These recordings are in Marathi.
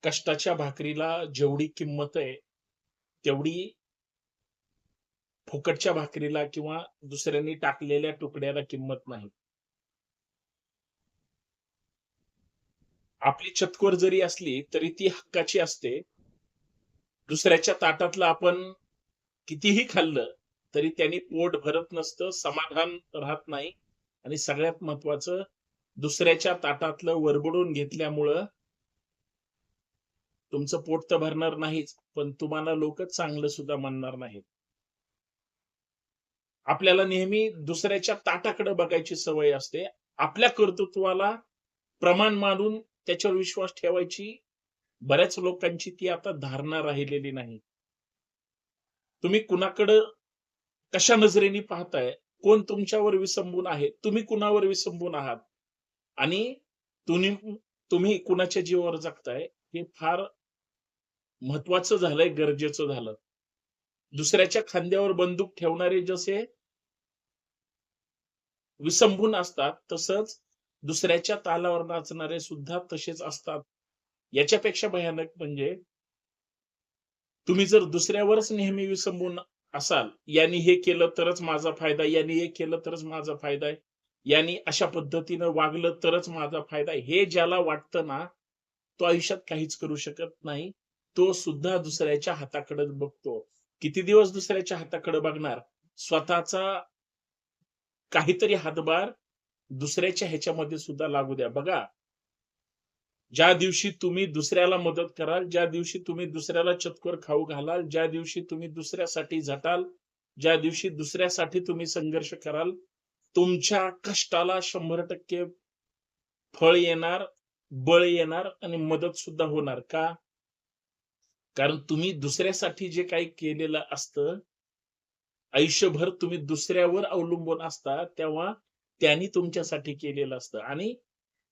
कष्टाच्या भाकरीला जेवढी किंमत आहे, तेवढी फुकटच्या भाकरीला किंवा दुसऱ्यांनी टाकलेल्या तुकड्याला किंमत नाही. आपली चतकोर जरी असली, तरी ती हक्काची असते. दुसऱ्याच्या ताटातलं आपण कितीही खाल्लं, तरी त्याने पोट भरत नसतं, समाधान राहत नाही आणि सगळ्यात महत्त्वाचं दुसऱ्याच्या ताटातलं वरबडून घेतल्यामुळं तुमचं पोट तर भरणार नाहीच, पण तुम्हाला लोकं चांगलं सुद्धा म्हणणार नाहीत. आपल्याला नेहमी दुसऱ्याच्या ताटाकडे बघायची सवय असते. आपल्या कर्तृत्वाला प्रमाण मानून त्याच्यावर विश्वास ठेवायची बऱ्याच लोकांची ती आता धारणा राहिलेली नाही. तुम्ही कुणाकडं कशा नजरेने पाहताय? कोण तुमच्यावर विसंबून आहे? तुम्ही कुणावर विसंबून आहात? आणि तुम्ही तुम्ही कुणाच्या जीवावर जगताय हे फार महत्वाचं झालंय, गरजेचं झालं. दुसऱ्याच्या खांद्यावर बंदूक ठेवणारे जसे विसंबून असतात, तसंच दुसऱ्याच्या तालावर नाचणारे सुद्धा तसेच असतात. याच्यापेक्षा भयानक म्हणजे तुम्ही जर दुसऱ्यावरच नेहमी विसंबून असाल, याने हे केलं तरच माझा फायदा, याने हे केलं तरच माझा फायदा आहे, याने अशा पद्धतीनं वागलं तरच माझा फायदा आहे. हे ज्याला वाटतं ना, तो आयुष्यात काहीच करू शकत नाही. तो सुद्धा दुसऱ्याच्या हाताकडे बघतो. किती दिवस दुसऱ्याच्या हाताकडे बघणार? स्वतःचा काहीतरी हातभार दुसऱ्याच्या ह्याच्यामध्ये सुद्धा लागू द्या. बघा, ज्या दिवशी तुम्ही दुसऱ्याला मदत कराल, ज्या दिवशी तुम्ही दुसऱ्याला चतकोर खाऊ घालाल, ज्या दिवशी तुम्ही दुसऱ्यासाठी झटाल, ज्या दिवशी दुसऱ्यासाठी तुम्ही संघर्ष कराल, तुमच्या कष्टाला 100% फळ येणार, बळ येणार आणि मदत सुद्धा होणार. का? कारण तुम्ही दुसऱ्यासाठी जे काही केलेलं असतं, आयुष्यभर तुम्ही दुसऱ्यावर अवलंबून असता, तेव्हा त्यांनी तुमच्यासाठी केलेलं असतं आणि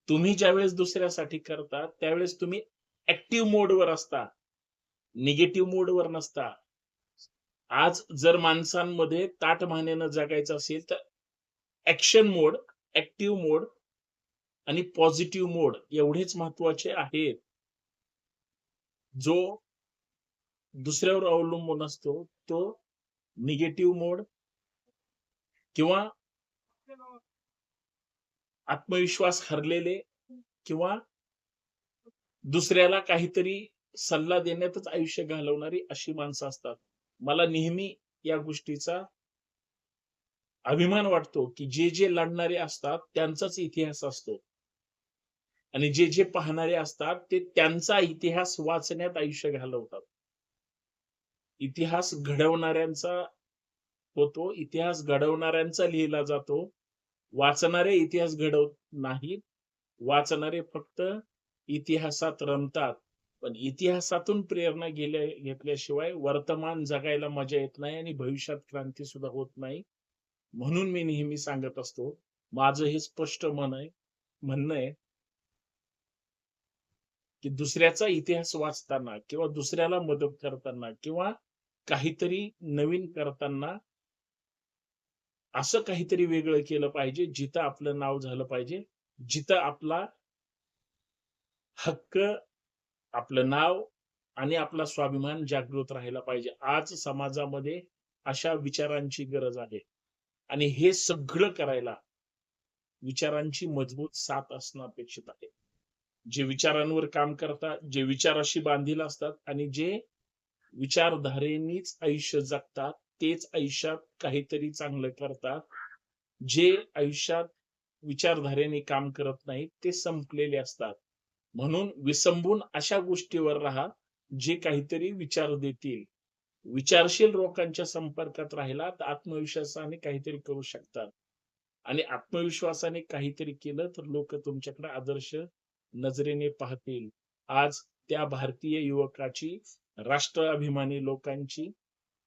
तुम्ही ज्यावेळेस दुसऱ्यासाठी करता, त्यावेळेस तुम्ही ॲक्टिव्ह मोडवर असता, निगेटिव्ह मोडवर नसता. आज जर माणसांमध्ये ताठमानेनं जगायचं असेल, तर ॲक्शन मोड, ॲक्टिव्ह मोड आणि पॉझिटिव्ह मोड एवढेच महत्त्वाचे आहेत. जो दुसऱ्यावर अवलंबून असतो, तो निगेटिव्ह मोड किंवा आत्मविश्वास हरलेले किंवा दुसऱ्याला काहीतरी सल्ला देण्यातच आयुष्य घालवणारी अशी माणसं असतात. मला नेहमी या गोष्टीचा अभिमान वाटतो, की जे लढणारे असतात त्यांचाच इतिहास असतो आणि जे पाहणारे असतात ते त्यांचा इतिहास वाचण्यात आयुष्य घालवतात. इतिहास घडवणाऱ्यांचा होतो, इतिहास घडवणाऱ्यांचा लिहिला जातो. वाचणारे इतिहास घडवत नाहीत. वाचणारे फक्त इतिहासात रमतात. पण इतिहासातून प्रेरणा घेतल्याशिवाय वर्तमान जगायला मजा येत नाही आणि भविष्यात क्रांती सुद्धा होत नाही. म्हणून मी नेहमी सांगत असतो, माझं हे स्पष्ट म्हणणं आहे, की दुसऱ्याचा इतिहास वाचताना किंवा दुसऱ्याला मदत करताना किंवा काहीतरी नवीन करताना असं काहीतरी वेगळं केलं पाहिजे, जिथं आपलं नाव झालं पाहिजे, जिथं आपला हक्क, आपलं नाव आणि आपला स्वाभिमान जागृत राहिला पाहिजे. आज समाजामध्ये अशा विचारांची गरज आहे आणि हे सगळं करायला विचारांची मजबूत साथ असणं अपेक्षित आहे. जे विचारांवर काम करतात, जे विचाराशी बांधील असतात आणि जे विचारधारेनेच आयुष्य जगतात, तेच आयुष्यात काहीतरी चांगलं करतात. जे आयुष्यात विचारधारेने काम करत नाहीत, ते संपलेले असतात. म्हणून विसंबून अशा गोष्टीवर राहा, जे काहीतरी विचार देतील. विचारशील लोकांच्या संपर्कात राहिला, तर आत्मविश्वासाने काहीतरी करू शकतात. आणि आत्मविश्वासाने काहीतरी केलं, तर लोकं तुमच्याकडे आदर्श नजरेने पाहतील. आज त्या भारतीय युवकाची, राष्ट्राभिमानी लोकांची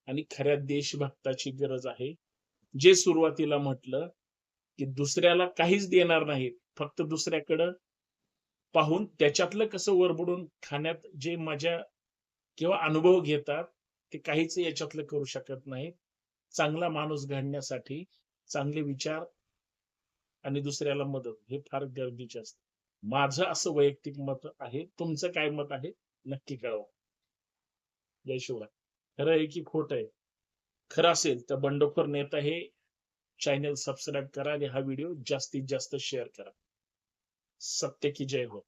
आणि खऱ्या देशभक्ताची गरज आहे. जे सुरुवातीला म्हटलं, की दुसऱ्याला काहीच देणार नाहीत. फक्त दुसऱ्याकडं पाहून त्याच्यातलं कसं वरबडून खाण्यात जे मजा किंवा अनुभव घेतात, ते काहीच याच्यातलं करू शकत नाहीत. चांगला माणूस घडण्यासाठी चांगले विचार आणि दुसऱ्याला मदत हे फार गरजेचे असते. माझं असं वैयक्तिक मत आहे. तुमचं काय मत आहे नक्की कळवा. जय शिवराय. खरं आहे की खोटं आहे? खरं असेल तर बंडखोर नेता हे चॅनल सबस्क्राईब करा आणि हा व्हिडिओ जास्तीत जास्त शेअर करा. सत्य की जय हो.